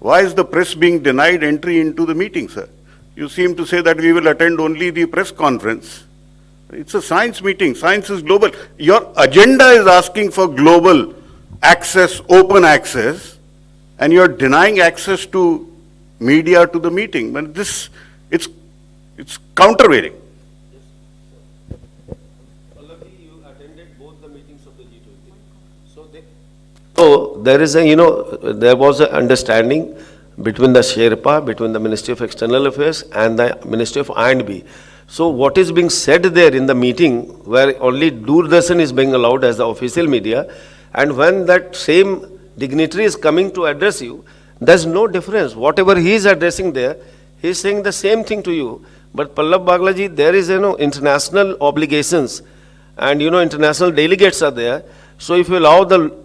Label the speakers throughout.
Speaker 1: Why is the press being denied entry into the meeting, sir? You seem to say that we will attend only the press conference. It's a science meeting. Science is global. Your agenda is asking for global access, open access, and you're denying access to media to the meeting. But it's countervailing.
Speaker 2: You attended both the meetings of the G20. So there is there was an understanding between the Sherpa, between the Ministry of External Affairs and the Ministry of I&B. So what is being said there in the meeting, where only Doordarshan is being allowed as the official media, and when that same dignitary is coming to address you, there's no difference. Whatever he is addressing there, he is saying the same thing to you. But Pallab Baglaji, there is international obligations, and international delegates are there. So if you allow the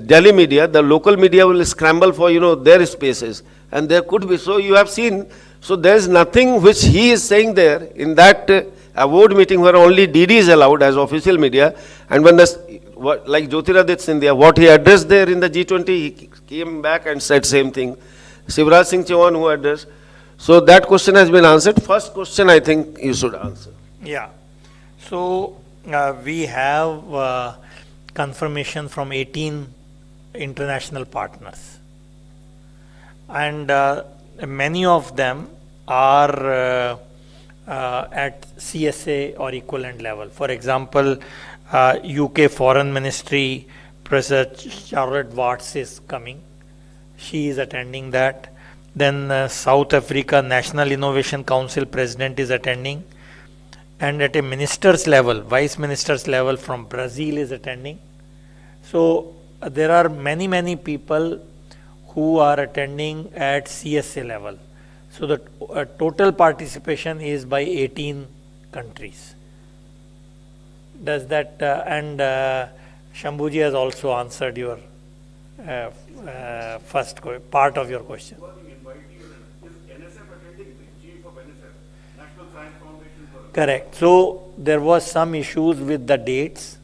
Speaker 2: Delhi media, the local media will scramble for their spaces, and there could be. So you have seen. So there is nothing which he is saying there in that award meeting where only DD is allowed as official media, and when like Jyotiraditya Scindia, what he addressed there in the G20, he came back and said same thing. Shivraj Singh Chauhan who addressed. So that question has been answered. First question I think you should answer.
Speaker 3: Yeah. So we have confirmation from 18 international partners, and many of them are at CSA or equivalent level. For example, UK Foreign Ministry President Charlotte Watts is coming. She is attending that. Then South Africa National Innovation Council President is attending. And at a minister's level, vice minister's level from Brazil is attending. So there are many people who are attending at CSA level. So the total participation is by 18 countries. Does that, and Shambhuji has also answered your first part of your question. Correct. So there was some issues with the dates,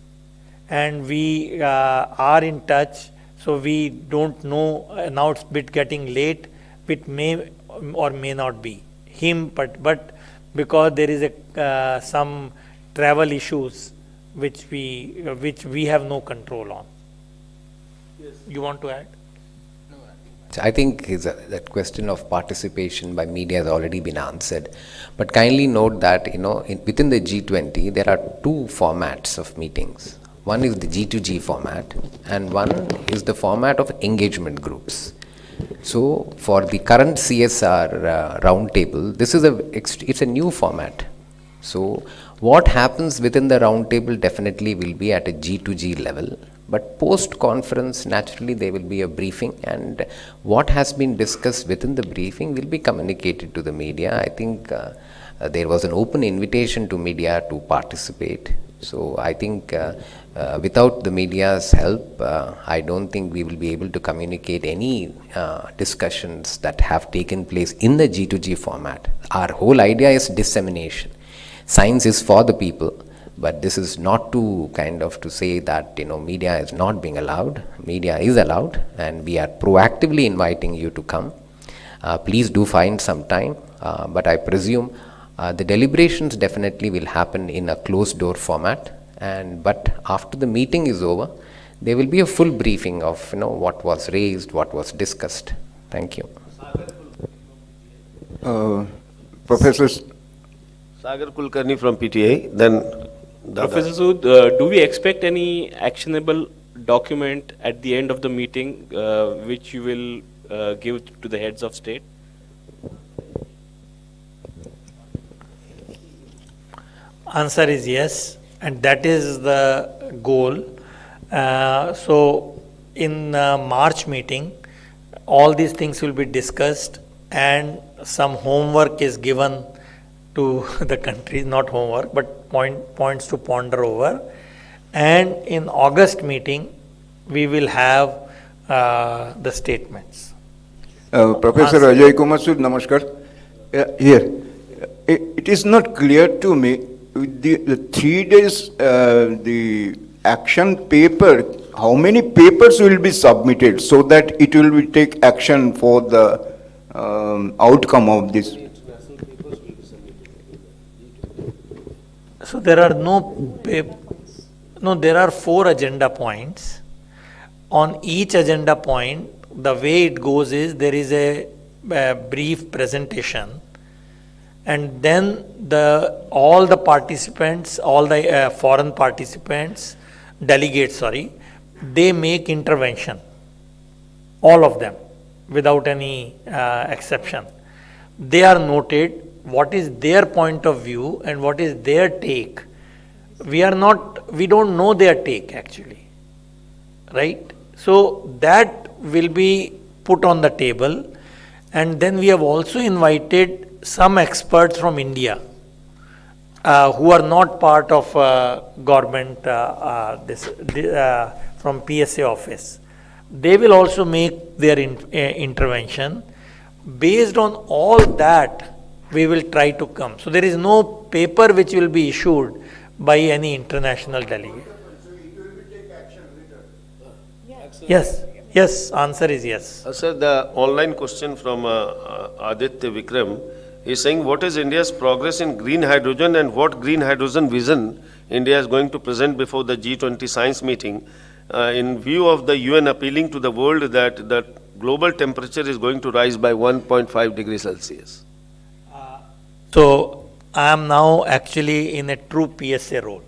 Speaker 3: and we are in touch. So we don't know, now it's a bit getting late, it may or may not be him, but because there is some travel issues which we have no control on. Yes. You want to add?
Speaker 4: I think that question of participation by media has already been answered. But kindly note that within the G20 there are two formats of meetings. One is the G2G format, and one is the format of engagement groups. So for the current CSR roundtable, it's a new format. So what happens within the roundtable definitely will be at a G2G level. But post-conference, naturally there will be a briefing, and what has been discussed within the briefing will be communicated to the media. I think there was an open invitation to media to participate. So I think without the media's help, I don't think we will be able to communicate any discussions that have taken place in the G2G format. Our whole idea is dissemination. Science is for the people. But this is not to to say that media is not being allowed. Media is allowed, and we are proactively inviting you to come. Please do find some time, but I presume the deliberations definitely will happen in a closed door format. But after the meeting is over, there will be a full briefing of what was raised, what was discussed. Thank you.
Speaker 5: Professor
Speaker 2: Sagar Kulkarni from PTA. Then
Speaker 6: Professor Sood, do we expect any actionable document at the end of the meeting which you will give to the heads of state?
Speaker 3: Answer is yes, and that is the goal. So in March meeting, all these things will be discussed, and some homework is given to the countries, not homework, but points to ponder over. And in August meeting, we will have the statements.
Speaker 5: Professor Ajay Sood, namaskar. Here, it is not clear to me, the 3 days, the action paper, how many papers will be submitted so that it will be take action for the outcome of this?
Speaker 3: So there are no, there are 4 agenda points. On each agenda point, the way it goes is there is a brief presentation, and then all the participants, all the foreign participants, delegates, sorry, they make intervention, all of them, without any exception. They are noted, what is their point of view and what is their take. We don't know their take actually, right? So that will be put on the table, and then we have also invited some experts from India who are not part of government from PSA office. They will also make their intervention. Based on all that, we will try to come. So there is no paper which will be issued by any international delegate. Yes, answer is yes.
Speaker 2: Sir, the online question from Aditya Vikram is saying, what is India's progress in green hydrogen and what green hydrogen vision India is going to present before the G20 science meeting in view of the UN appealing to the world that the global temperature is going to rise by 1.5 degrees Celsius?
Speaker 3: So I am now actually in a true PSA role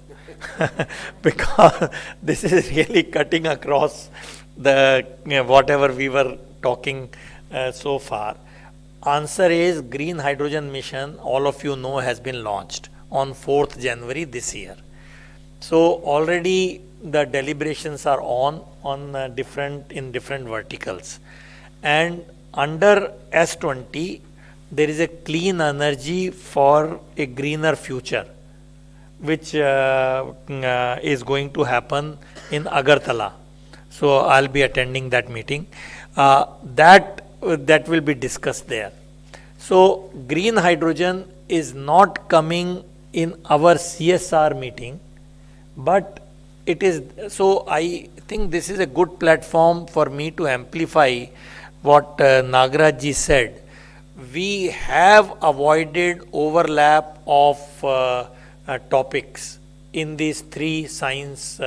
Speaker 3: because this is really cutting across the whatever we were talking so far. Answer is green hydrogen mission, all of you know, has been launched on 4th January this year. So already the deliberations are on different verticals, and under S20 there is a clean energy for a greener future, which is going to happen in Agartala. So I'll be attending that meeting. That will be discussed there. So green hydrogen is not coming in our CSR meeting, but it is, so I think this is a good platform for me to amplify what Nagaraj ji said. We have avoided overlap of topics in these 3 science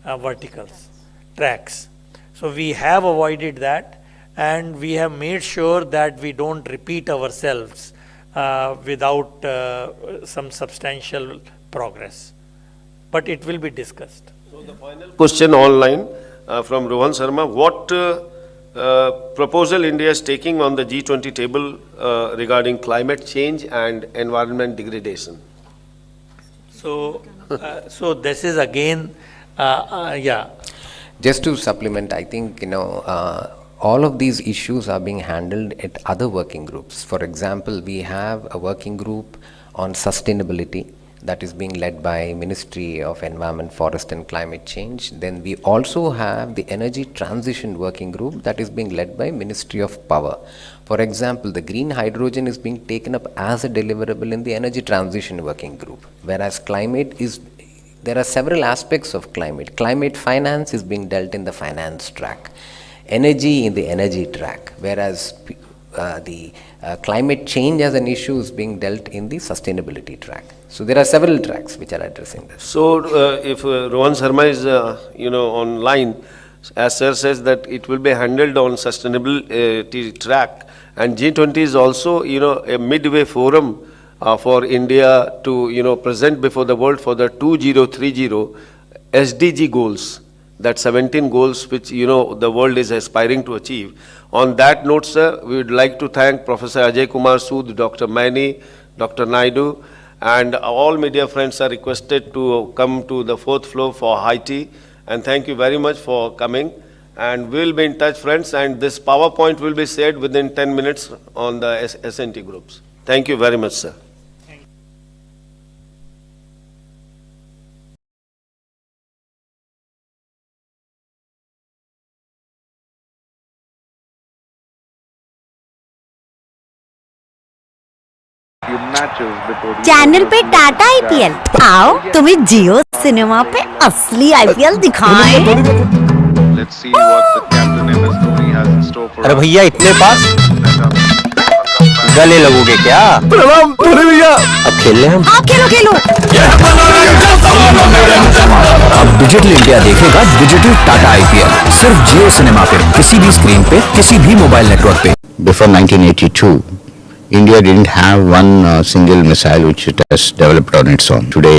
Speaker 3: verticals, tracks. So we have avoided that, and we have made sure that we don't repeat ourselves without some substantial progress. But it will be discussed.
Speaker 2: So the final question online from Rohan Sharma, what proposal India is taking on the G20 table regarding climate change and environment degradation?
Speaker 3: So, so this is again, yeah.
Speaker 4: Just to supplement, I think, all of these issues are being handled at other working groups. For example, we have a working group on sustainability that is being led by Ministry of Environment, Forest and Climate Change. Then we also have the Energy Transition Working Group that is being led by Ministry of Power. For example, the green hydrogen is being taken up as a deliverable in the Energy Transition Working Group, whereas climate is, there are several aspects of climate. Climate finance is being dealt in the finance track, energy in the energy track, whereas the climate change as an issue is being dealt in the sustainability track. So there are several tracks which are addressing this.
Speaker 2: So if Rohan Sharma is online, as sir says that it will be handled on sustainability track, and G20 is also a midway forum for India to present before the world for the 2030 SDG goals, that 17 goals which the world is aspiring to achieve. On that note, sir, we would like to thank Professor Ajay Sood, Dr. Maini, Dr. Naidu, and all media friends are requested to come to the 4th floor for high tea. And thank you very much for coming. And we'll be in touch, friends, and this PowerPoint will be shared within 10 minutes on the SNT groups. Thank you very much, sir.
Speaker 7: Channel पे Tata IPL, आओ तुम्हें जियो cinema पे असली IPL दिखाएं।
Speaker 8: अरे भैया इतने पास गले लगोगे क्या? प्रणाम भैया। अब खेल ले हम।
Speaker 7: हाँ खेलो खेलो।
Speaker 9: अब डिजिटल इंडिया देखेगा डिजिटल टाटा आईपीएल सिर्फ जियो सिनेमा पे, किसी भी स्क्रीन पे, किसी भी मोबाइल नेटवर्क पे।
Speaker 10: Before 1982, India didn't have one single missile which it has developed on its own. Today,